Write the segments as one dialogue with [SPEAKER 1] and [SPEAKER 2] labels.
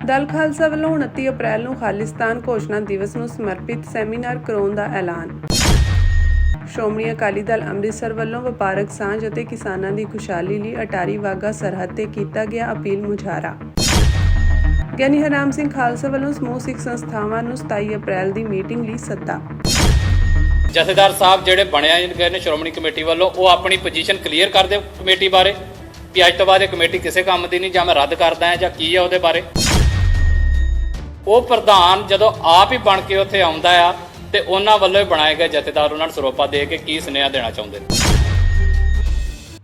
[SPEAKER 1] ਦਲ ਖਾਲਸਾ ਵੱਲੋਂ 29 ਅਪ੍ਰੈਲ ਨੂੰ ਖਾਲਿਸਤਾਨ ਘੋਸ਼ਣਾ ਦਿਵਸ ਨੂੰ ਸਮਰਪਿਤ ਸੈਮੀਨਾਰ ਕਰਾਉਣ ਦਾ ਐਲਾਨ। ਸ਼੍ਰੋਮਣੀ ਅਕਾਲੀ ਦਲ ਅੰਮ੍ਰਿਤਸਰ ਵੱਲੋਂ ਵਪਾਰਕ ਸਾਂਝ ਅਤੇ ਕਿਸਾਨਾਂ ਦੀ ਖੁਸ਼ਹਾਲੀ ਲਈ ਅਟਾਰੀ ਵਾਹਗਾ ਸਰਹੱਦ ਤੇ ਕੀਤਾ ਗਿਆ ਅਪੀਲ ਮੁਜ਼ਾਹਰਾ। ਗਿਆਨੀ ਹਰਨਾਮ ਸਿੰਘ ਖਾਲਸਾ ਵੱਲੋਂ ਸਮੂਹ ਸਿੱਖ ਸੰਸਥਾਵਾਂ ਨੂੰ 27 ਅਪ੍ਰੈਲ ਦੀ ਮੀਟਿੰਗ ਲਈ ਸੱਦਾ।
[SPEAKER 2] ਜਥੇਦਾਰ ਸਾਹਿਬ ਜਿਹੜੇ ਬਣਿਆ ਗਏ ਨੇ ਸ਼੍ਰੋਮਣੀ ਕਮੇਟੀ ਵੱਲੋਂ, ਉਹ ਆਪਣੀ ਪੋਜੀਸ਼ਨ ਕਲੀਅਰ ਕਰ ਦਿਓ ਕਮੇਟੀ ਬਾਰੇ ਕਿ ਅੱਜ ਤੋਂ ਬਾਅਦ ਇਹ ਕਮੇਟੀ ਕਿਸੇ ਕੰਮ ਦੀ ਨਹੀਂ, ਜਾਂ ਮੈਂ ਰੱਦ ਕਰਦਾ ਹਾਂ ਜਾਂ ਕੀ ਹੈ ਉਹਦੇ ਬਾਰੇ। ਉਹ ਪ੍ਰਧਾਨ ਜਦੋਂ ਆਪ ਹੀ ਬਣ ਕੇ ਉੱਥੇ ਆਉਂਦਾ ਆ ਤੇ ਉਹਨਾਂ ਵੱਲੋਂ ਹੀ ਬਣਾਏ ਗਏ ਜਥੇਦਾਰ ਉਹਨਾਂ ਨੂੰ ਸਰੋਪਾ ਦੇ ਕੇ ਕੀ ਸੁਨੇਹਾ ਦੇਣਾ ਚਾਹੁੰਦੇ ਨੇ।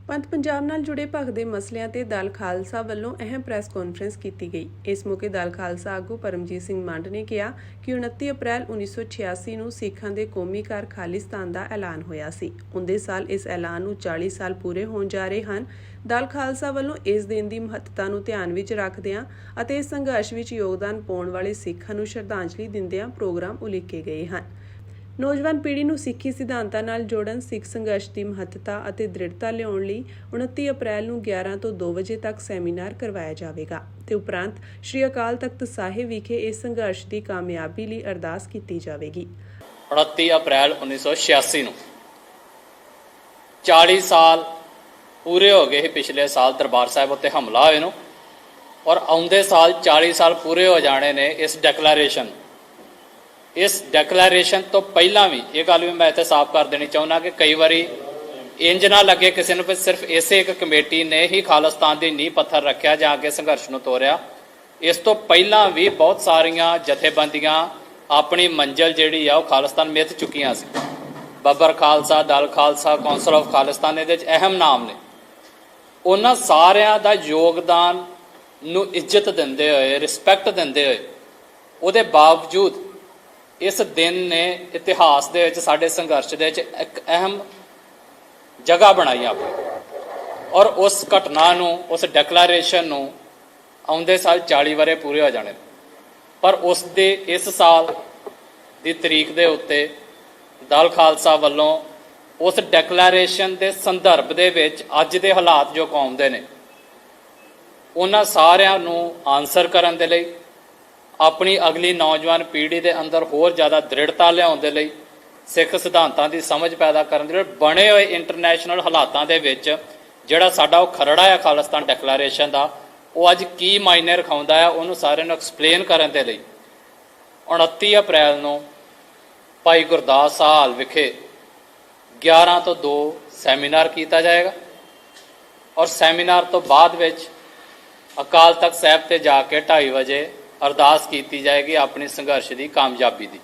[SPEAKER 1] ਪੰਥ ਪੰਜਾਬ ਨਾਲ ਜੁੜੇ ਭਖਦੇ ਦੇ ਮਸਲਿਆਂ ਤੇ ਦਲ ਖਾਲਸਾ ਵੱਲੋਂ ਅਹਿਮ ਪ੍ਰੈਸ ਕਾਨਫਰੰਸ ਕੀਤੀ ਗਈ। ਇਸ ਮੌਕੇ ਦਲ ਖਾਲਸਾ ਆਗੂ ਪਰਮਜੀਤ ਸਿੰਘ ਮੰਡ ਨੇ ਕਿਹਾ ਕਿ 29 ਅਪ੍ਰੈਲ 1986 ਨੂੰ ਸਿੱਖਾਂ ਦੇ ਕੌਮੀ ਘਰ ਖਾਲਿਸਤਾਨ ਦਾ ਐਲਾਨ ਹੋਇਆ ਸੀ। ਉਹਦੇ ਸਾਲ ਇਸ ਐਲਾਨ ਨੂੰ 40 ਸਾਲ ਪੂਰੇ ਹੋਣ ਜਾ ਰਹੇ ਹਨ। ਦਲ ਖਾਲਸਾ ਵੱਲੋਂ ਇਸ ਦਿਨ ਦੀ ਮਹੱਤਤਾ ਨੂੰ ਧਿਆਨ ਵਿੱਚ ਰੱਖਦਿਆਂ ਅਤੇ ਇਸ ਸੰਘਰਸ਼ ਵਿੱਚ ਯੋਗਦਾਨ ਪਾਉਣ ਵਾਲੇ ਸਿੱਖਾਂ ਨੂੰ ਸ਼ਰਧਾਂਜਲੀ ਦਿੰਦਿਆਂ ਪ੍ਰੋਗਰਾਮ ਉਲੀਕੇ ਗਏ ਹਨ। ਨੌਜਵਾਨ ਪੀੜ੍ਹੀ ਨੂੰ ਸਿੱਖੀ ਸਿਧਾਂਤਾਂ ਨਾਲ ਜੋੜਨ, ਸਿੱਖ ਸੰਘਰਸ਼ ਦੀ ਮਹੱਤਤਾ ਅਤੇ ਦ੍ਰਿੜਤਾ ਲਿਆਉਣ ਲਈ 29 ਅਪ੍ਰੈਲ ਨੂੰ 11 ਤੋਂ 2 ਵਜੇ ਤੱਕ ਸੈਮੀਨਾਰ ਕਰਵਾਇਆ ਜਾਵੇਗਾ ਤੇ ਉਪਰੰਤ ਸ੍ਰੀ ਅਕਾਲ ਤਖਤ ਸਾਹਿਬ ਵਿਖੇ ਇਸ ਸੰਘਰਸ਼ ਦੀ ਕਾਮਯਾਬੀ ਲਈ ਅਰਦਾਸ ਕੀਤੀ ਜਾਵੇਗੀ।
[SPEAKER 2] 29 ਅਪ੍ਰੈਲ 1986 ਨੂੰ 40 ਸਾਲ ਪੂਰੇ ਹੋ ਗਏ। ਪਿਛਲੇ ਸਾਲ ਦਰਬਾਰ ਸਾਹਿਬ ਉੱਤੇ ਹਮਲਾ ਹੋਏ ਨੂੰ, ਔਰ ਆਉਂਦੇ ਸਾਲ 40 ਸਾਲ ਪੂਰੇ ਹੋ ਜਾਣੇ ਨੇ ਇਸ ਡੈਕਲੇਰੇਸ਼ਨ ਤੋਂ ਪਹਿਲਾਂ ਵੀ ਇਹ ਗੱਲ ਵੀ ਮੈਂ ਇੱਥੇ ਸਾਫ਼ ਕਰ ਦੇਣੀ ਚਾਹੁੰਦਾ ਕਿ ਕਈ ਵਾਰੀ ਇੰਜ ਨਾ ਲੱਗੇ ਕਿਸੇ ਨੂੰ ਕਿ ਸਿਰਫ ਇਸੇ ਇੱਕ ਕਮੇਟੀ ਨੇ ਹੀ ਖਾਲਿਸਤਾਨ ਦੀ ਨੀਂਹ ਪੱਥਰ ਰੱਖਿਆ ਜਾਂ ਅੱਗੇ ਸੰਘਰਸ਼ ਨੂੰ ਤੋਰਿਆ। ਇਸ ਤੋਂ ਪਹਿਲਾਂ ਵੀ ਬਹੁਤ ਸਾਰੀਆਂ ਜਥੇਬੰਦੀਆਂ ਆਪਣੀ ਮੰਜ਼ਿਲ ਜਿਹੜੀ ਆ ਉਹ ਖਾਲਿਸਤਾਨ ਮਿੱਥ ਚੁੱਕੀਆਂ ਸੀ। ਬੱਬਰ ਖਾਲਸਾ, ਦਲ ਖਾਲਸਾ, ਕੌਂਸਲ ਆਫ ਖਾਲਿਸਤਾਨ ਇਹਦੇ ਵਿੱਚ ਅਹਿਮ ਨਾਮ ਨੇ। ਉਹਨਾਂ ਸਾਰਿਆਂ ਦਾ ਯੋਗਦਾਨ ਨੂੰ ਇੱਜ਼ਤ ਦਿੰਦੇ ਹੋਏ, ਰਿਸਪੈਕਟ ਦਿੰਦੇ ਹੋਏ, ਉਹਦੇ ਬਾਵਜੂਦ ਇਸ ਦਿਨ ਨੇ ਇਤਿਹਾਸ ਦੇ ਵਿੱਚ ਸਾਡੇ ਸੰਘਰਸ਼ ਦੇ ਵਿੱਚ ਇੱਕ ਅਹਿਮ ਜਗ੍ਹਾ ਬਣਾਈ ਆਪਣੀ। ਔਰ ਉਸ ਘਟਨਾ ਨੂੰ, ਉਸ ਡੈਕਲੇਰੇਸ਼ਨ ਨੂੰ ਆਉਂਦੇ ਸਾਲ 40 ਵਰ੍ਹੇ ਪੂਰੇ ਹੋ ਜਾਣੇ, ਪਰ ਉਸ ਦੇ ਇਸ ਸਾਲ ਦੀ ਤਰੀਕ ਦੇ ਉੱਤੇ ਦਲ ਖਾਲਸਾ ਵੱਲੋਂ ਉਸ ਡੈਕਲੇਰੇਸ਼ਨ ਦੇ ਸੰਦਰਭ ਦੇ ਵਿੱਚ ਅੱਜ ਦੇ ਹਾਲਾਤ ਜੋ ਕੌਮ ਦੇ ਨੇ, ਉਹਨਾਂ ਸਾਰਿਆਂ ਨੂੰ ਆਨਸਰ ਕਰਨ ਦੇ ਲਈ, ਆਪਣੀ ਅਗਲੀ ਨੌਜਵਾਨ ਪੀੜ੍ਹੀ ਦੇ ਅੰਦਰ ਹੋਰ ਜ਼ਿਆਦਾ ਦ੍ਰਿੜਤਾ ਲਿਆਉਣ ਦੇ ਲਈ, ਸਿੱਖ ਸਿਧਾਂਤਾਂ ਦੀ ਸਮਝ ਪੈਦਾ ਕਰਨ ਦੇ ਲਈ, ਬਣੇ ਹੋਏ ਇੰਟਰਨੈਸ਼ਨਲ ਹਾਲਾਤਾਂ ਦੇ ਵਿੱਚ ਜਿਹੜਾ ਸਾਡਾ ਉਹ ਖਰੜਾ ਆ ਖਾਲਿਸਤਾਨ ਡੈਕਲੇਰੇਸ਼ਨ ਦਾ, ਉਹ ਅੱਜ ਕੀ ਮਾਇਨੇ ਰਖਾਉਂਦਾ ਆ, ਉਹਨੂੰ ਸਾਰਿਆਂ ਨੂੰ ਐਕਸਪਲੇਨ ਕਰਨ ਦੇ ਲਈ 29 ਅਪ੍ਰੈਲ ਨੂੰ ਭਾਈ ਗੁਰਦਾਸ ਹਾਲ ਵਿਖੇ 11 ਤੋਂ 2 ਸੈਮੀਨਾਰ ਕੀਤਾ ਜਾਏਗਾ। ਔਰ ਸੈਮੀਨਾਰ ਤੋਂ ਬਾਅਦ ਵਿੱਚ ਅਕਾਲ ਤਖਤ ਸਾਹਿਬ ਤੇ ਜਾ ਕੇ 2:30 ਵਜੇ ਅਰਦਾਸ ਕੀਤੀ ਜਾਏਗੀ ਆਪਣੀ ਸੰਘਰਸ਼ ਦੀ ਕਾਮਯਾਬੀ ਦੀ।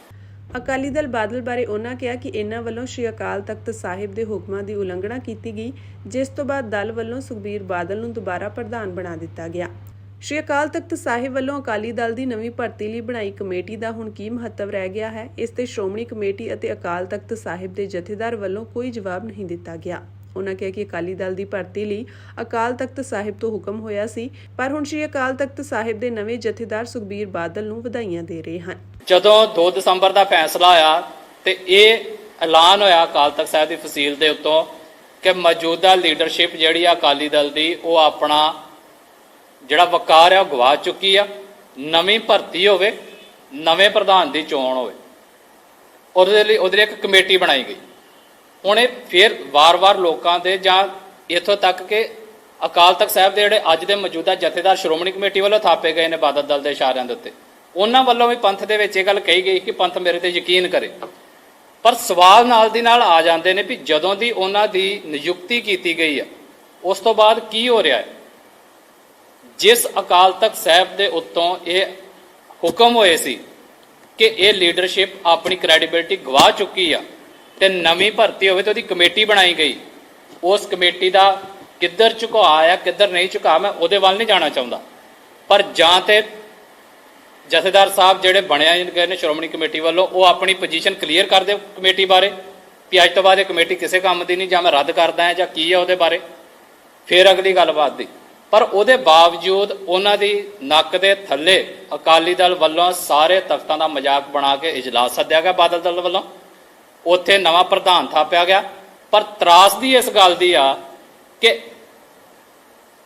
[SPEAKER 1] ਅਕਾਲੀ ਦਲ ਬਾਦਲ ਬਾਰੇ ਉਹਨਾਂ ਕਿਹਾ ਕਿ ਇਹਨਾਂ ਵੱਲੋਂ ਸ੍ਰੀ ਅਕਾਲ ਤਖਤ ਸਾਹਿਬ ਦੇ ਹੁਕਮਾਂ ਦੀ ਉਲੰਘਣਾ ਕੀਤੀ ਗਈ, ਜਿਸ ਤੋਂ ਬਾਅਦ ਦਲ ਵੱਲੋਂ ਸੁਖਬੀਰ ਬਾਦਲ ਨੂੰ ਦੁਬਾਰਾ ਪ੍ਰਧਾਨ ਬਣਾ ਦਿੱਤਾ ਗਿਆ। ਸ੍ਰੀ ਅਕਾਲ ਤਖਤ ਸਾਹਿਬ ਵੱਲੋਂ ਅਕਾਲੀ ਦਲ ਦੀ ਨਵੀਂ ਭਰਤੀ ਲਈ ਬਣਾਈ ਕਮੇਟੀ ਦਾ ਹੁਣ ਕੀ ਮਹੱਤਵ ਰਹਿ ਗਿਆ ਹੈ, ਇਸ ਤੇ ਸ਼੍ਰੋਮਣੀ ਕਮੇਟੀ ਅਤੇ ਅਕਾਲ ਤਖਤ ਸਾਹਿਬ ਦੇ ਜਥੇਦਾਰ ਵੱਲੋਂ ਕੋਈ ਜਵਾਬ ਨਹੀਂ ਦਿੱਤਾ ਗਿਆ। ਉਹਨਾਂ ਕਿਹਾ ਕਿ ਅਕਾਲੀ ਦਲ ਦੀ ਭਰਤੀ ਲਈ ਅਕਾਲ ਤਖਤ ਸਾਹਿਬ ਤੋਂ ਹੁਕਮ ਹੋਇਆ ਸੀ, ਪਰ ਹੁਣ ਸ੍ਰੀ ਅਕਾਲ ਤਖਤ ਸਾਹਿਬ ਦੇ ਨਵੇਂ ਜਥੇਦਾਰ ਸੁਖਬੀਰ ਬਾਦਲ ਨੂੰ ਵਧਾਈਆਂ ਦੇ ਰਹੇ ਹਨ।
[SPEAKER 2] ਜਦੋਂ 2 ਦਸੰਬਰ ਦਾ ਫੈਸਲਾ ਆਇਆ ਤੇ ਇਹ ਐਲਾਨ ਹੋਇਆ ਅਕਾਲ ਤਖਤ ਸਾਹਿਬ ਦੀ ਫਸੀਲ ਦੇ ਉੱਤੋਂ ਕਿ ਮੌਜੂਦਾ ਲੀਡਰਸ਼ਿਪ ਜਿਹੜੀ ਆ ਅਕਾਲੀ ਦਲ ਦੀ, ਉਹ ਆਪਣਾ ਜਿਹੜਾ ਵਕਾਰ ਆ ਉਹ ਗਵਾ ਚੁੱਕੀ ਆ। ਨਵੀਂ ਭਰਤੀ ਹੋਵੇ, ਨਵੇਂ ਪ੍ਰਧਾਨ ਦੀ ਚੋਣ ਹੋਵੇ, ਉਹਦੇ ਲਈ ਉਹਦੇ ਇੱਕ ਕਮੇਟੀ ਬਣਾਈ ਗਈ। ਹੁਣ ਇਹ ਫਿਰ ਵਾਰ-ਵਾਰ ਲੋਕਾਂ ਦੇ, ਜਾਂ ਇੱਥੋਂ ਤੱਕ ਕਿ ਅਕਾਲ ਤਖਤ ਸਾਹਿਬ ਦੇ ਜਿਹੜੇ ਅੱਜ ਦੇ ਮੌਜੂਦਾ ਜਥੇਦਾਰ ਸ਼੍ਰੋਮਣੀ ਕਮੇਟੀ ਵੱਲੋਂ ਥਾਪੇ ਗਏ ਨੇ ਬਾਦਲ ਦਲ ਦੇ ਇਸ਼ਾਰਿਆਂ ਦੇ ਉੱਤੇ, ਉਹਨਾਂ ਵੱਲੋਂ ਵੀ ਪੰਥ ਦੇ ਵਿੱਚ ਇਹ ਗੱਲ ਕਹੀ ਗਈ ਕਿ ਪੰਥ ਮੇਰੇ ਤੇ ਯਕੀਨ ਕਰੇ। ਪਰ ਸਵਾਲ ਨਾਲ ਦੀ ਨਾਲ ਆ ਜਾਂਦੇ ਨੇ ਵੀ ਜਦੋਂ ਦੀ ਉਹਨਾਂ ਦੀ ਨਿਯੁਕਤੀ ਕੀਤੀ ਗਈ ਆ, ਉਸ ਤੋਂ ਬਾਅਦ ਕੀ ਹੋ ਰਿਹਾ ਹੈ। ਜਿਸ ਅਕਾਲ ਤਖਤ ਸਾਹਿਬ ਦੇ ਉੱਤੋਂ ਇਹ ਹੁਕਮ ਹੋਏ ਸੀ ਕਿ ਇਹ ਲੀਡਰਸ਼ਿਪ ਆਪਣੀ ਕ੍ਰੈਡੀਬਿਲਿਟੀ ਗਵਾ ਚੁੱਕੀ ਆ ਤੇ ਨਵੀਂ ਭਰਤੀ ਹੋਵੇ ਤੇ ਉਹਦੀ ਕਮੇਟੀ ਬਣਾਈ ਗਈ, ਉਸ ਕਮੇਟੀ ਦਾ ਕਿੱਧਰ ਝੁਕਾਅ ਆ, ਕਿੱਧਰ ਨਹੀਂ ਝੁਕਾਅ, ਮੈਂ ਉਹਦੇ ਵੱਲ ਨਹੀਂ ਜਾਣਾ ਚਾਹੁੰਦਾ। ਪਰ ਜਾਂ ਤੇ ਜਥੇਦਾਰ ਸਾਹਿਬ ਜਿਹੜੇ ਬਣਿਆ ਗਏ ਨੇ ਸ਼੍ਰੋਮਣੀ ਕਮੇਟੀ ਵੱਲੋਂ, ਉਹ ਆਪਣੀ ਪੋਜੀਸ਼ਨ ਕਲੀਅਰ ਕਰ ਦਿਓ ਕਮੇਟੀ ਬਾਰੇ ਕਿ ਅੱਜ ਤੋਂ ਬਾਅਦ ਇਹ ਕਮੇਟੀ ਕਿਸੇ ਕੰਮ ਦੀ ਨਹੀਂ, ਜਾਂ ਮੈਂ ਰੱਦ ਕਰਦਾ ਹਾਂ ਜਾਂ ਕੀ ਹੈ ਉਹਦੇ ਬਾਰੇ, ਫਿਰ ਅਗਲੀ ਗੱਲਬਾਤ ਦੀ। ਪਰ ਉਹਦੇ ਬਾਵਜੂਦ ਉਹਨਾਂ ਦੀ ਨੱਕ ਦੇ ਥੱਲੇ ਅਕਾਲੀ ਦਲ ਵੱਲੋਂ ਸਾਰੇ ਤਖਤਾਂ ਦਾ ਮਜ਼ਾਕ ਬਣਾ ਕੇ ਇਜਲਾਸ ਸੱਦਿਆ ਗਿਆ ਬਾਦਲ ਦਲ ਵੱਲੋਂ, ਉੱਥੇ ਨਵਾਂ ਪ੍ਰਧਾਨ ਥਾਪਿਆ ਗਿਆ। ਪਰ ਤਰਾਸਦੀ ਇਸ ਗੱਲ ਦੀ ਆ ਕਿ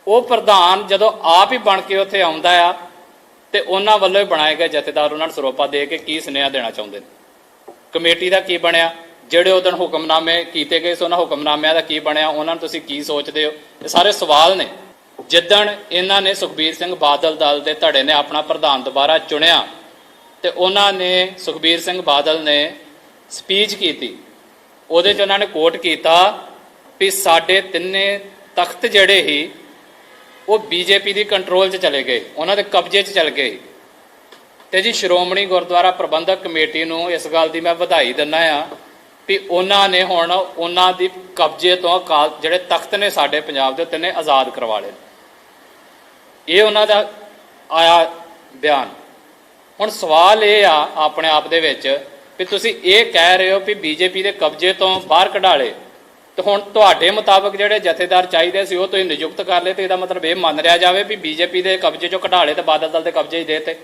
[SPEAKER 2] ਉਹ ਪ੍ਰਧਾਨ ਜਦੋਂ ਆਪ ਹੀ ਬਣ ਕੇ ਉੱਥੇ ਆਉਂਦਾ ਆ ਤੇ ਉਹਨਾਂ ਵੱਲੋਂ ਹੀ ਬਣਾਏ ਗਏ ਜਥੇਦਾਰ ਉਹਨਾਂ ਨੂੰ ਸਰੋਪਾ ਦੇ ਕੇ ਕੀ ਸੁਨੇਹਾ ਦੇਣਾ ਚਾਹੁੰਦੇ ਨੇ? ਕਮੇਟੀ ਦਾ ਕੀ ਬਣਿਆ? ਜਿਹੜੇ ਉਦੋਂ ਹੁਕਮਨਾਮੇ ਕੀਤੇ ਗਏ ਸੀ ਉਹਨਾਂ ਹੁਕਮਨਾਮਿਆਂ ਦਾ ਕੀ ਬਣਿਆ? ਉਹਨਾਂ ਨੂੰ ਤੁਸੀਂ ਕੀ ਸੋਚਦੇ ਹੋ? ਇਹ ਸਾਰੇ ਸਵਾਲ ਨੇ। ਜਿੱਦਣ ਇਹਨਾਂ ਨੇ ਸੁਖਬੀਰ ਸਿੰਘ ਬਾਦਲ ਦਲ ਦੇ ਧੜੇ ਨੇ ਆਪਣਾ ਪ੍ਰਧਾਨ ਦੁਬਾਰਾ ਚੁਣਿਆ ਤੇ ਉਹਨਾਂ ਨੇ ਸੁਖਬੀਰ ਸਿੰਘ ਬਾਦਲ ਨੇ ਸਪੀਚ ਕੀਤੀ, ਉਹਦੇ 'ਚ ਉਹਨਾਂ ਨੇ ਕੋਟ ਕੀਤਾ ਵੀ ਸਾਡੇ ਤਿੰਨੇ ਤਖਤ ਜਿਹੜੇ ਸੀ ਉਹ ਬੀਜੇਪੀ ਦੀ ਕੰਟਰੋਲ 'ਚ ਚਲੇ ਗਏ, ਉਹਨਾਂ ਦੇ ਕਬਜ਼ੇ 'ਚ ਚਲ ਗਏ। ਤੇ ਜੀ ਸ਼੍ਰੋਮਣੀ ਗੁਰਦੁਆਰਾ ਪ੍ਰਬੰਧਕ ਕਮੇਟੀ ਨੂੰ ਇਸ ਗੱਲ ਦੀ ਮੈਂ ਵਧਾਈ ਦਿੰਦਾ ਆ ਵੀ ਉਹਨਾਂ ਨੇ ਹੁਣ ਉਹਨਾਂ ਦੀ ਕਬਜ਼ੇ ਤੋਂ ਜਿਹੜੇ ਤਖਤ ਨੇ ਸਾਡੇ ਪੰਜਾਬ ਦੇ ਉੱਤੇ ਨੇ ਆਜ਼ਾਦ ਕਰਵਾ ਲਏ। ਇਹ ਉਹਨਾਂ ਦਾ ਆਇਆ ਬਿਆਨ। ਹੁਣ ਸਵਾਲ ਇਹ ਆ ਆਪਣੇ ਆਪ ਦੇ ਵਿੱਚ ਵੀ ਤੁਸੀਂ ਇਹ ਕਹਿ ਰਹੇ ਹੋ ਵੀ ਬੀਜੇਪੀ ਦੇ ਕਬਜ਼ੇ ਤੋਂ ਬਾਹਰ ਕਢਾ ਲਏ, ਤੇ ਹੁਣ ਤੁਹਾਡੇ ਮੁਤਾਬਕ ਜਿਹੜੇ ਜਥੇਦਾਰ ਚਾਹੀਦੇ ਸੀ ਉਹ ਤੁਸੀਂ ਨਿਯੁਕਤ ਕਰ ਲਏ, ਤੇ ਇਹਦਾ ਮਤਲਬ ਇਹ ਮੰਨ ਲਿਆ ਜਾਵੇ ਵੀ ਬੀਜੇਪੀ ਦੇ ਕਬਜ਼ੇ ਚੋਂ ਕਢਾ ਲਏ ਤੇ ਬਾਦਲ ਦਲ ਦੇ ਕਬਜ਼ੇ 'ਚ ਦੇ ਤੇ।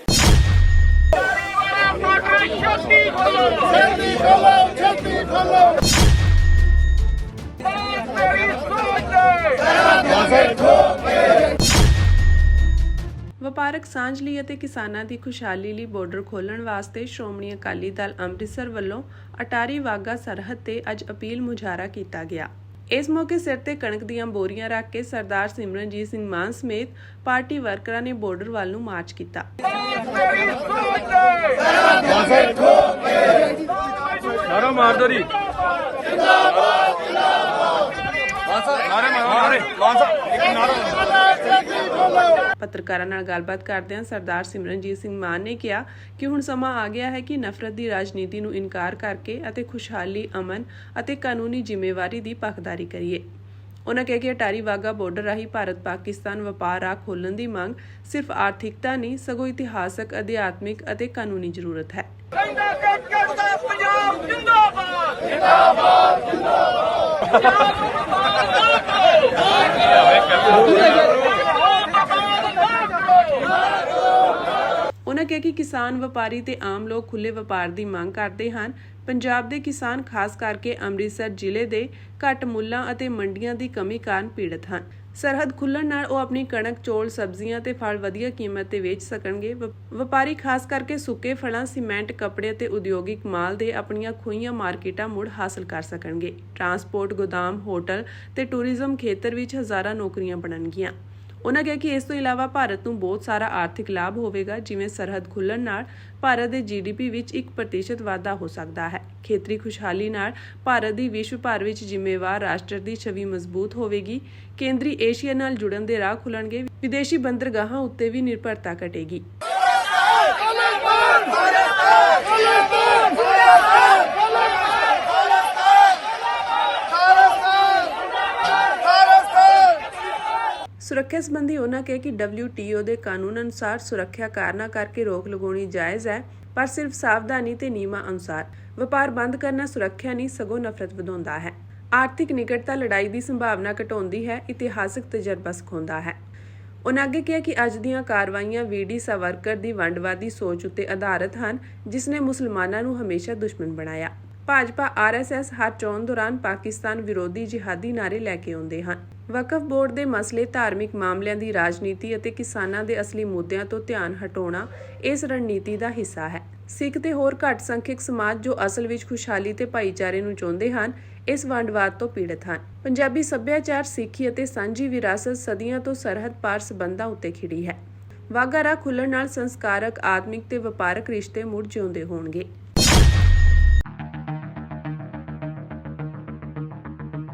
[SPEAKER 1] ਵਪਾਰਕ ਸਾਂਝ ਲਈ ਅਤੇ ਕਿਸਾਨਾਂ ਦੀ ਖੁਸ਼ਹਾਲੀ ਲਈ ਬਾਰਡਰ ਖੋਲ੍ਹਣ ਵਾਸਤੇ ਸ਼੍ਰੋਮਣੀ ਅਕਾਲੀ ਦਲ ਅੰਮ੍ਰਿਤਸਰ ਵੱਲੋਂ ਅਟਾਰੀ ਵਾਹਗਾ ਸਰਹੱਦ ਤੇ ਅੱਜ ਅਪੀਲ ਮੁਜ਼ਾਹਰਾ ਕੀਤਾ ਗਿਆ। ਇਸ ਮੌਕੇ ਸਿਰ ਤੇ ਕਣਕ ਦੀਆਂ ਬੋਰੀਆਂ ਰੱਖ ਕੇ ਸਰਦਾਰ ਸਿਮਰਨਜੀਤ ਸਿੰਘ ਮਾਨ ਸਮੇਤ ਪਾਰਟੀ ਵਰਕਰਾਂ ਨੇ ਬਾਰਡਰ ਵੱਲ ਨੂੰ ਮਾਰਚ ਕੀਤਾ।
[SPEAKER 3] ਨਾਰਾ ਮਾਰਦੋ ਜੀ।
[SPEAKER 1] ਪੱਤਰਕਾਰਾਂ ਨਾਲ ਗੱਲਬਾਤ ਕਰਦਿਆਂ ਸਰਦਾਰ ਸਿਮਰਨਜੀਤ ਸਿੰਘ ਮਾਨ ਨੇ ਕਿਹਾ ਕਿ ਹੁਣ ਸਮਾਂ ਆ ਗਿਆ ਹੈ ਕਿ ਨਫ਼ਰਤ ਦੀ ਰਾਜਨੀਤੀ ਨੂੰ ਇਨਕਾਰ ਕਰਕੇ ਅਤੇ ਖੁਸ਼ਹਾਲੀ, ਅਮਨ ਅਤੇ ਕਾਨੂੰਨੀ ਜ਼ਿੰਮੇਵਾਰੀ ਦੀ ਪੱਖਦਾਰੀ ਕਰੀਏ। ਉਨ੍ਹਾਂ ਕਿਹਾ ਕਿ ਅਟਾਰੀ ਵਾਹਗਾ ਬਾਰਡਰ ਰਾਹੀਂ ਭਾਰਤ-ਪਾਕਿਸਤਾਨ ਵਪਾਰ ਰਾਹ ਖੋਲ੍ਹਣ ਦੀ ਮੰਗ ਸਿਰਫ ਆਰਥਿਕਤਾ ਨਹੀਂ ਸਗੋਂ ਇਤਿਹਾਸਕ, ਅਧਿਆਤਮਿਕ ਅਤੇ ਕਾਨੂੰਨੀ ਜ਼ਰੂਰਤ ਹੈ। ਉਨ੍ਹਾਂ ਕਿਹਾ ਕਿ ਕਿਸਾਨ, ਵਪਾਰੀ ਤੇ ਆਮ ਲੋਕ ਖੁੱਲ੍ਹੇ ਵਪਾਰ ਦੀ ਮੰਗ ਕਰਦੇ ਹਨ। ਪੰਜਾਬ ਦੇ ਕਿਸਾਨ ਖਾਸ ਕਰਕੇ ਅੰਮ੍ਰਿਤਸਰ ਜ਼ਿਲ੍ਹੇ ਦੇ ਘੱਟ ਮੁੱਲਾਂ ਅਤੇ ਮੰਡੀਆਂ ਦੀ ਕਮੀ ਕਾਰਨ ਪੀੜਤ ਹਨ। ਸਰਹੱਦ ਖੁੱਲ੍ਹਣ ਨਾਲ ਉਹ ਆਪਣੀ ਕਣਕ, ਚੌਲ, ਸਬਜ਼ੀਆਂ ਤੇ ਫਲ ਵਧੀਆ ਕੀਮਤ ਤੇ ਵੇਚ ਸਕਣਗੇ। ਵਪਾਰੀ ਖਾਸ ਕਰਕੇ ਸੁੱਕੇ ਫਲਾਂ, ਸੀਮੈਂਟ, ਕੱਪੜੇ ਤੇ ਉਦਯੋਗਿਕ ਮਾਲ ਦੇ ਆਪਣੀਆਂ ਖੋਈਆਂ ਮਾਰਕੀਟਾਂ ਮੁੜ ਹਾਸਲ ਕਰ ਸਕਣਗੇ। ਟਰਾਂਸਪੋਰਟ, ਗੋਦਾਮ, ਹੋਟਲ ਤੇ ਟੂਰਿਜ਼ਮ ਖੇਤਰ ਵਿੱਚ ਹਜ਼ਾਰਾਂ ਨੌਕਰੀਆਂ ਬਣਨਗੀਆਂ। ਉਨ੍ਹਾਂ ਕਿਹਾ ਕਿ ਇਸ ਤੋਂ ਇਲਾਵਾ ਭਾਰਤ ਨੂੰ ਬਹੁਤ ਸਾਰਾ ਆਰਥਿਕ ਲਾਭ ਹੋਵੇਗਾ, ਜਿਵੇਂ ਸਰਹੱਦ ਖੁੱਲ੍ਹਣ ਨਾਲ ਭਾਰਤ ਦੇ GDP ਵਿੱਚ 1% ਵਾਧਾ ਹੋ ਸਕਦਾ ਹੈ। ਖੇਤਰੀ ਖੁਸ਼ਹਾਲੀ ਨਾਲ ਭਾਰਤ ਦੀ ਵਿਸ਼ਵ ਭਰ ਵਿੱਚ ਜ਼ਿੰਮੇਵਾਰ ਰਾਸ਼ਟਰ ਦੀ ਛਵੀ ਮਜ਼ਬੂਤ ਹੋਵੇਗੀ। ਕੇਂਦਰੀ ਏਸ਼ੀਆ ਨਾਲ ਜੁੜਨ ਦੇ ਰਾਹ ਖੁੱਲਣਗੇ। ਵਿਦੇਸ਼ੀ ਬੰਦਰਗਾਹਾਂ ਉੱਤੇ ਵੀ ਨਿਰਭਰਤਾ ਘਟੇਗੀ। ਸੁਰੱਖਿਆ ਸੰਬੰਧੀ ਉਨ੍ਹਾਂ ਕਿਹਾ ਕਿ WTO ਦੇ ਕਾਨੂੰਨ ਅਨੁਸਾਰ ਸੁਰੱਖਿਆ ਕਾਰਨਾਂ ਕਰਕੇ ਰੋਕ ਲਗਾਉਣੀ ਜਾਇਜ਼ ਹੈ, ਪਰ ਸਿਰਫ ਸਾਵਧਾਨੀ ਤੇ ਨਿਯਮਾਂ ਅਨੁਸਾਰ। ਵਪਾਰ ਬੰਦ ਕਰਨਾ ਸੁਰੱਖਿਆ ਨਹੀਂ ਸਗੋਂ ਨਫ਼ਰਤ ਵਧਾਉਂਦਾ ਹੈ। ਆਰਥਿਕ ਨਿਕਟਤਾ ਲੜਾਈ ਦੀ ਸੰਭਾਵਨਾ ਘਟਾਉਂਦੀ ਹੈ, ਇਤਿਹਾਸਕ ਤਜਰਬਾ ਸਿਖਾਉਂਦਾ ਹੈ। ਉਨ੍ਹਾਂ ਅੱਗੇ ਕਿਹਾ ਕਿ ਅੱਜ ਦੀਆਂ ਕਾਰਵਾਈਆਂ VD ਸਾਵਰਕਰ ਦੀ ਵੰਡਵਾਦੀ ਸੋਚ ਉੱਤੇ ਆਧਾਰਿਤ ਹਨ, ਜਿਸ ਨੇ ਮੁਸਲਮਾਨਾਂ ਨੂੰ ਹਮੇਸ਼ਾ ਦੁਸ਼ਮਣ ਬਣਾਇਆ। ਭਾਜਪਾ RSS ਹਰ ਚੋਣ ਦੌਰਾਨ ਪਾਕਿਸਤਾਨ ਵਿਰੋਧੀ ਜਿਹਾਦੀ ਨਾਅਰੇ ਲੈ ਕੇ ਆਉਂਦੇ ਹਨ। ਵਕਫ ਬੋਰਡ ਦੇ ਮਸਲੇ, ਧਾਰਮਿਕ ਮਾਮਲਿਆਂ ਦੀ ਰਾਜਨੀਤੀ ਅਤੇ ਕਿਸਾਨਾਂ ਦੇ ਅਸਲੀ ਮੁੱਦਿਆਂ ਤੋਂ ਧਿਆਨ ਹਟਾਉਣਾ ਇਸ ਰਣਨੀਤੀ ਦਾ ਹਿੱਸਾ ਹੈ। ਸਿੱਖ ਤੇ ਹੋਰ ਘੱਟ ਸੰਖਿਅਕ ਸਮਾਜ ਜੋ ਅਸਲ ਵਿੱਚ ਖੁਸ਼ਹਾਲੀ ਤੇ ਭਾਈਚਾਰੇ ਨੂੰ ਚਾਹੁੰਦੇ ਹਨ, ਇਸ ਵੰਡਵਾਦ ਤੋਂ ਪੀੜਤ ਹਨ। ਪੰਜਾਬੀ ਸੱਭਿਆਚਾਰ, ਸਿੱਖੀ ਅਤੇ ਸਾਂਝੀ ਵਿਰਾਸਤ ਸਦੀਆਂ ਤੋਂ ਸਰਹੱਦ ਪਾਰ ਸਬੰਧਾਂ ਉੱਤੇ ਖਿੜੀ ਹੈ। ਵਾਹਗਾ ਰਾਹ ਖੁੱਲ੍ਹਣ ਨਾਲ ਸੰਸਕਾਰਕ, ਆਤਮਿਕ ਤੇ ਵਪਾਰਕ ਰਿਸ਼ਤੇ ਮੁੜ ਜਿਉਂਦੇ ਹੋਣਗੇ।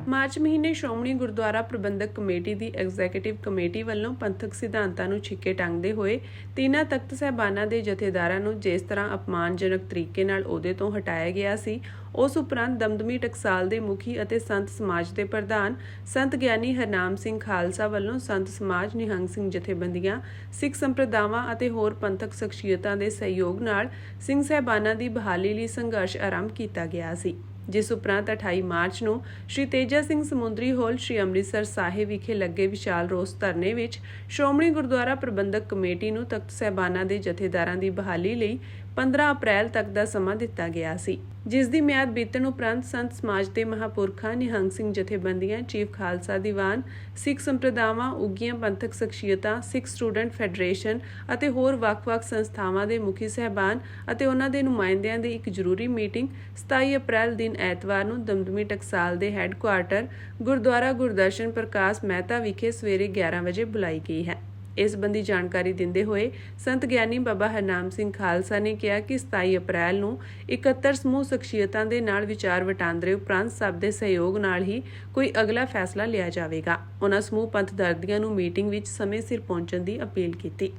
[SPEAKER 1] ਮਾਰਚ ਮਹੀਨੇ ਸ਼੍ਰੋਮਣੀ ਗੁਰਦੁਆਰਾ ਪ੍ਰਬੰਧਕ ਕਮੇਟੀ ਦੀ ਐਗਜ਼ੀਕਿਊਟਿਵ ਕਮੇਟੀ ਵੱਲੋਂ ਪੰਥਕ ਸਿਧਾਂਤਾਂ ਨੂੰ ਛਿੱਕੇ ਟੰਗਦੇ ਹੋਏ ਤਿੰਨਾਂ ਤਖਤ ਸਾਹਿਬਾਨਾਂ ਦੇ ਜਥੇਦਾਰਾਂ ਨੂੰ ਜਿਸ ਤਰ੍ਹਾਂ ਅਪਮਾਨਜਨਕ ਤਰੀਕੇ ਨਾਲ ਅਹੁਦੇ ਤੋਂ ਹਟਾਇਆ ਗਿਆ ਸੀ, ਉਸ ਉਪਰੰਤ ਦਮਦਮੀ ਟਕਸਾਲ ਦੇ ਮੁਖੀ ਅਤੇ ਸੰਤ ਸਮਾਜ ਦੇ ਪ੍ਰਧਾਨ ਸੰਤ ਗਿਆਨੀ ਹਰਨਾਮ ਸਿੰਘ ਖਾਲਸਾ ਵੱਲੋਂ ਸੰਤ ਸਮਾਜ, ਨਿਹੰਗ ਸਿੰਘ ਜਥੇਬੰਦੀਆਂ, ਸਿੱਖ ਸੰਪਰਦਾਵਾਂ ਅਤੇ ਹੋਰ ਪੰਥਕ ਸ਼ਖਸੀਅਤਾਂ ਦੇ ਸਹਿਯੋਗ ਨਾਲ ਸਿੰਘ ਸਾਹਿਬਾਨਾਂ ਦੀ ਬਹਾਲੀ ਲਈ ਸੰਘਰਸ਼ ਆਰੰਭ ਕੀਤਾ ਗਿਆ ਸੀ, ਜਿਸ ਉਪਰੰਤ 28 ਮਾਰਚ ਨੂੰ ਸ਼੍ਰੀ ਤੇਜਾ ਸਿੰਘ ਸਮੁੰਦਰੀ ਹਾਲ, ਸ਼੍ਰੀ ਅੰਮ੍ਰਿਤਸਰ ਸਾਹਿਬ ਵਿਖੇ ਲੱਗੇ ਵਿਸ਼ਾਲ ਰੋਸ ਧਰਨੇ ਵਿੱਚ ਸ਼੍ਰੋਮਣੀ ਗੁਰਦੁਆਰਾ ਪ੍ਰਬੰਧਕ ਕਮੇਟੀ ਨੂੰ ਤਖਤ ਸਾਹਿਬਾਨਾਂ ਦੇ ਜਥੇਦਾਰਾਂ ਦੀ ਬਹਾਲੀ ਲਈ 15 ਅਪ੍ਰੈਲ ਤੱਕ ਦਾ ਸਮਾਂ ਦਿੱਤਾ ਗਿਆ ਸੀ, ਜਿਸ ਦੀ ਮਿਆਦ ਬੀਤਣ ਉਪਰੰਤ ਸੰਤ ਸਮਾਜ ਦੇ ਮਹਾਂਪੁਰਖਾਂ, ਨਿਹੰਗ ਸਿੰਘ ਜਥੇਬੰਦੀਆਂ, ਚੀਫ ਖਾਲਸਾ ਦੀਵਾਨ, ਸਿੱਖ ਸੰਪਰਦਾਵਾਂ, ਉੱਘੀਆਂ ਪੰਥਕ ਸ਼ਖਸੀਅਤਾਂ, ਸਿੱਖ ਸਟੂਡੈਂਟ ਫੈਡਰੇਸ਼ਨ ਅਤੇ ਹੋਰ ਵੱਖ-ਵੱਖ ਸੰਸਥਾਵਾਂ ਦੇ ਮੁਖੀ ਸਹਿਬਾਨ ਅਤੇ ਉਹਨਾਂ ਦੇ ਨੁਮਾਇੰਦਿਆਂ ਦੀ ਇੱਕ ਜ਼ਰੂਰੀ ਮੀਟਿੰਗ 27 ਅਪ੍ਰੈਲ ਦਿਨ ਐਤਵਾਰ ਨੂੰ ਦਮਦਮੀ ਟਕਸਾਲ ਦੇ ਹੈੱਡਕੁਆਰਟਰ ਗੁਰਦੁਆਰਾ ਗੁਰਦਰਸ਼ਨ ਪ੍ਰਕਾਸ਼ ਮਹਿਤਾ ਵਿਖੇ ਸਵੇਰੇ 11 ਵਜੇ ਬੁਲਾਈ ਗਈ ਹੈ। ਇਸ ਸੰਬੰਧੀ ਜਾਣਕਾਰੀ ਦਿੰਦੇ ਹੋਏ ਸੰਤ ਗਿਆਨੀ ਬਾਬਾ ਹਰਨਾਮ ਸਿੰਘ ਖਾਲਸਾ ਨੇ ਕਿਹਾ ਕਿ 27 ਅਪ੍ਰੈਲ ਨੂੰ 71 ਸਮੂਹ ਸ਼ਖਸੀਅਤਾਂ ਦੇ ਨਾਲ ਵਿਚਾਰ ਵਟਾਂਦਰੇ ਉਪਰੰਤ ਸਭ ਦੇ ਸਹਿਯੋਗ ਨਾਲ ਹੀ ਕੋਈ ਅਗਲਾ ਫੈਸਲਾ ਲਿਆ ਜਾਵੇਗਾ। ਉਹਨਾਂ ਸਮੂਹ ਪੰਥ ਦਰਦੀਆਂ ਨੂੰ ਮੀਟਿੰਗ ਵਿੱਚ ਸਮੇਂ ਸਿਰ ਪਹੁੰਚਣ ਦੀ ਅਪੀਲ ਕੀਤੀ।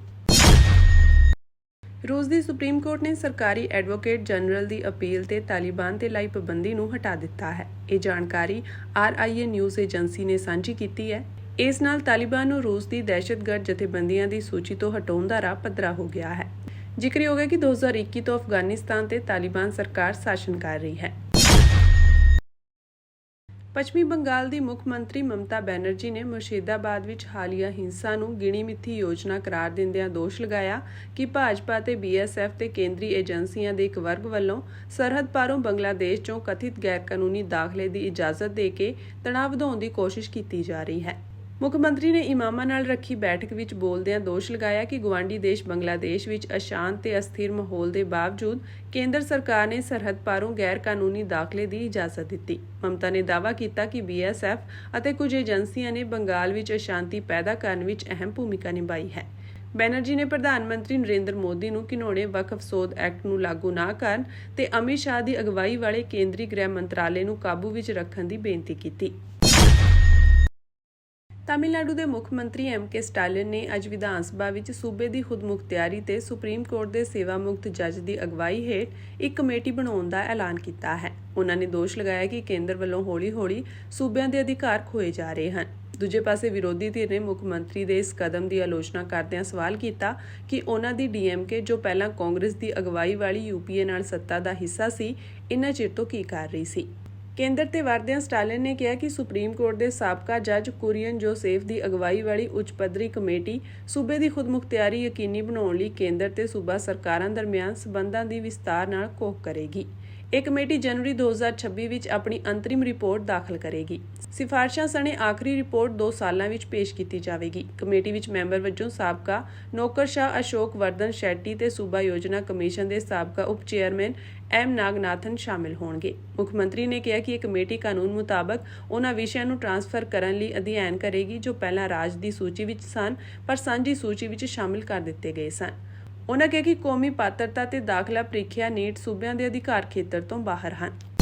[SPEAKER 1] ਰੂਸ ਦੀ ਸੁਪਰੀਮ ਕੋਰਟ ਨੇ ਸਰਕਾਰੀ ਐਡਵੋਕੇਟ ਜਨਰਲ ਦੀ ਅਪੀਲ ਤੇ ਤਾਲਿਬਾਨ ਤੇ ਲਾਈ ਪਾਬੰਦੀ ਨੂੰ ਹਟਾ ਦਿੱਤਾ ਹੈ। ਇਹ ਜਾਣਕਾਰੀ RIA ਨਿਊਜ਼ ਏਜੰਸੀ ਨੇ ਸਾਂਝੀ ਕੀਤੀ ਹੈ। ਇਸ ਨਾਲ ਤਾਲਿਬਾਨ ਨੂੰ ਰੂਸ ਦੀ ਦਹਿਸ਼ਤਗਰਦ ਜਥੇਬੰਦੀਆਂ ਦੀ ਸੂਚੀ ਤੋਂ ਹਟਾਉਣ ਦਾ ਰਾਹ ਪੱਧਰਾ ਹੋ ਗਿਆ ਹੈ। ਜ਼ਿਕਰਯੋਗ ਹੈ ਕਿ 2021 ਤੋਂ ਅਫਗਾਨਿਸਤਾਨ ਤੇ ਤਾਲਿਬਾਨ ਸਰਕਾਰ ਸ਼ਾਸਨ ਕਰ ਰਹੀ ਹੈ। ਪੱਛਮੀ ਬੰਗਾਲ ਦੀ ਮੁੱਖ ਮੰਤਰੀ ਮਮਤਾ ਬੈਨਰਜੀ ਨੇ ਮੁਰਸ਼ਿਦਾਬਾਦ ਵਿੱਚ ਹਾਲੀਆ ਹਿੰਸਾ ਨੂੰ ਗਿਣੀ ਮਿੱਥੀ ਯੋਜਨਾ ਕਰਾਰ ਦਿੰਦਿਆਂ ਦੋਸ਼ ਲਗਾਇਆ ਕਿ ਭਾਜਪਾ ਤੇ BSF ਤੇ ਕੇਂਦਰੀ ਏਜੰਸੀਆਂ ਦੇ ਇੱਕ ਵਰਗ ਵੱਲੋਂ ਸਰਹੱਦ ਪਾਰੋਂ ਬੰਗਲਾਦੇਸ਼ 'ਚੋਂ ਕਥਿਤ ਗੈਰਕਾਨੂੰਨੀ ਦਾਖਲੇ ਦੀ ਇਜਾਜ਼ਤ ਦੇ ਕੇ ਤਣਾਅ ਵਧਾਉਣ ਦੀ ਕੋਸ਼ਿਸ਼ ਕੀਤੀ ਜਾ ਰਹੀ ਹੈ। ਮੁੱਖ ਮੰਤਰੀ ਨੇ ਇਮਾਮਾਂ ਨਾਲ ਰੱਖੀ ਬੈਠਕ ਵਿੱਚ ਬੋਲਦਿਆਂ ਦੋਸ਼ ਲਗਾਇਆ ਕਿ ਗੁਆਂਢੀ ਦੇਸ਼ ਬੰਗਲਾਦੇਸ਼ ਵਿੱਚ ਅਸ਼ਾਂਤ ਤੇ ਅਸਥਿਰ ਮਾਹੌਲ ਦੇ ਬਾਵਜੂਦ ਕੇਂਦਰ ਸਰਕਾਰ ਨੇ ਸਰਹੱਦ ਪਾਰੋਂ ਗੈਰ ਕਾਨੂੰਨੀ ਦਾਖਲੇ ਦੀ ਇਜਾਜ਼ਤ ਦਿੱਤੀ। ਮਮਤਾ ਨੇ ਦਾਅਵਾ ਕੀਤਾ ਕਿ BSF ਅਤੇ ਕੁਝ ਏਜੰਸੀਆਂ ਨੇ ਬੰਗਾਲ ਵਿੱਚ ਅਸ਼ਾਂਤੀ ਪੈਦਾ ਕਰਨ ਵਿੱਚ ਅਹਿਮ ਭੂਮਿਕਾ ਨਿਭਾਈ ਹੈ। ਬੈਨਰਜੀ ਨੇ ਪ੍ਰਧਾਨ ਮੰਤਰੀ ਨਰਿੰਦਰ ਮੋਦੀ ਨੂੰ ਘਿਨੌਣੇ ਵਕਫ ਸੋਧ ਐਕਟ ਨੂੰ ਲਾਗੂ ਨਾ ਕਰਨ ਤੇ ਅਮਿਤ ਸ਼ਾਹ ਦੀ ਅਗਵਾਈ ਵਾਲੇ ਕੇਂਦਰੀ ਗ੍ਰਹਿ ਮੰਤਰਾਲੇ ਨੂੰ ਕਾਬੂ ਵਿੱਚ ਰੱਖਣ ਦੀ ਬੇਨਤੀ ਕੀਤੀ। ਤਾਮਿਲਨਾਡੂ ਦੇ ਮੁੱਖ ਮੰਤਰੀ MK ਸਟਾਲਿਨ ਨੇ ਅੱਜ ਵਿਧਾਨ ਸਭਾ ਵਿੱਚ ਸੂਬੇ ਦੀ ਖੁਦਮੁਖਤਿਆਰੀ ਤੇ ਸੁਪਰੀਮ ਕੋਰਟ ਦੇ ਸੇਵਾ ਮੁਕਤ ਜੱਜ ਦੀ ਅਗਵਾਈ ਹੇਠ ਇੱਕ ਕਮੇਟੀ ਬਣਾਉਣ ਦਾ ਐਲਾਨ ਕੀਤਾ ਹੈ। ਉਹਨਾਂ ਨੇ ਦੋਸ਼ ਲਗਾਇਆ ਕਿ ਕੇਂਦਰ ਵੱਲੋਂ ਹੌਲੀ-ਹੌਲੀ ਸੂਬਿਆਂ ਦੇ ਅਧਿਕਾਰ ਖੋਏ ਜਾ ਰਹੇ ਹਨ। ਦੂਜੇ ਪਾਸੇ ਵਿਰੋਧੀ ਧਿਰ ਨੇ ਮੁੱਖ ਮੰਤਰੀ ਦੇ ਇਸ ਕਦਮ ਦੀ ਆਲੋਚਨਾ ਕਰਦਿਆਂ ਸਵਾਲ ਕੀਤਾ ਕਿ ਉਹਨਾਂ ਦੀ DMK ਜੋ ਪਹਿਲਾਂ ਕਾਂਗਰਸ ਦੀ ਅਗਵਾਈ ਵਾਲੀ UPA ਨਾਲ ਸੱਤਾ ਦਾ ਹਿੱਸਾ ਸੀ, ਇੰਨਾ ਚਿਰ ਤੋਂ ਕੀ ਕਰ ਰਹੀ ਸੀ। ਕੇਂਦਰ ਤੇ ਵਰਦਿਆਂ ਸਟਾਲਿਨ ਨੇ ਕਿਹਾ ਕਿ ਸੁਪਰੀਮ ਕੋਰਟ ਦੇ ਸਾਬਕਾ ਜੱਜ ਕੁਰੀਅਨ ਜੋਸੇਫ ਦੀ ਅਗਵਾਈ ਵਾਲੀ ਉੱਚ ਪੱਧਰੀ ਕਮੇਟੀ ਸੂਬੇ ਦੀ ਖੁਦਮੁਖਤਿਆਰੀ ਯਕੀਨੀ ਬਣਾਉਣ ਲਈ ਕੇਂਦਰ ਤੇ ਸੂਬਾ ਸਰਕਾਰਾਂ ਦਰਮਿਆਨ ਸਬੰਧਾਂ ਦੀ ਵਿਸਤਾਰ ਨਾਲ ਘੋਖ ਕਰੇਗੀ। ਇਹ ਕਮੇਟੀ ਜਨਵਰੀ 2026 ਵਿੱਚ ਆਪਣੀ ਅੰਤਰਿਮ ਰਿਪੋਰਟ ਦਾਖਲ ਕਰੇਗੀ। ਸਿਫਾਰਸ਼ਾਂ ਸਣੇ ਆਖਰੀ ਰਿਪੋਰਟ 2 ਸਾਲਾਂ ਵਿੱਚ ਪੇਸ਼ ਕੀਤੀ ਜਾਵੇਗੀ। ਕਮੇਟੀ ਵਿੱਚ ਮੈਂਬਰ ਵਜੋਂ ਸਾਬਕਾ ਨੌਕਰਸ਼ਾਹ ਅਸ਼ੋਕ ਵਰਧਨ ਸ਼ੈਟੀ ਤੇ ਸੂਬਾ ਯੋਜਨਾ ਕਮਿਸ਼ਨ ਦੇ ਸਾਬਕਾ ਉਪ ਚੇਅਰਮੈਨ M ਨਾਗਨਾਥਨ ਸ਼ਾਮਿਲ ਹੋਣਗੇ। ਮੁੱਖ ਮੰਤਰੀ ਨੇ ਕਿਹਾ ਕਿ ਇਹ ਕਮੇਟੀ ਕਾਨੂੰਨ ਮੁਤਾਬਕ ਉਹਨਾਂ ਵਿਸ਼ਿਆਂ ਨੂੰ ਟ੍ਰਾਂਸਫਰ ਕਰਨ ਲਈ ਅਧਿਐਨ ਕਰੇਗੀ ਜੋ ਪਹਿਲਾਂ ਰਾਜ ਦੀ ਸੂਚੀ ਵਿੱਚ ਸਨ ਪਰ ਸਾਂਝੀ ਸੂਚੀ ਵਿੱਚ ਸ਼ਾਮਿਲ ਕਰ ਦਿੱਤੇ ਗਏ ਸਨ। ਉਹਨਾਂ ਕਿਹਾ ਕਿ ਕੌਮੀ ਪਾਤਰਤਾ ਤੇ ਦਾਖਲਾ ਪ੍ਰੀਖਿਆ ਨੀਟ ਸੂਬਿਆਂ ਦੇ ਅਧਿਕਾਰ ਖੇਤਰ ਤੋਂ ਬਾਹਰ ਹਨ।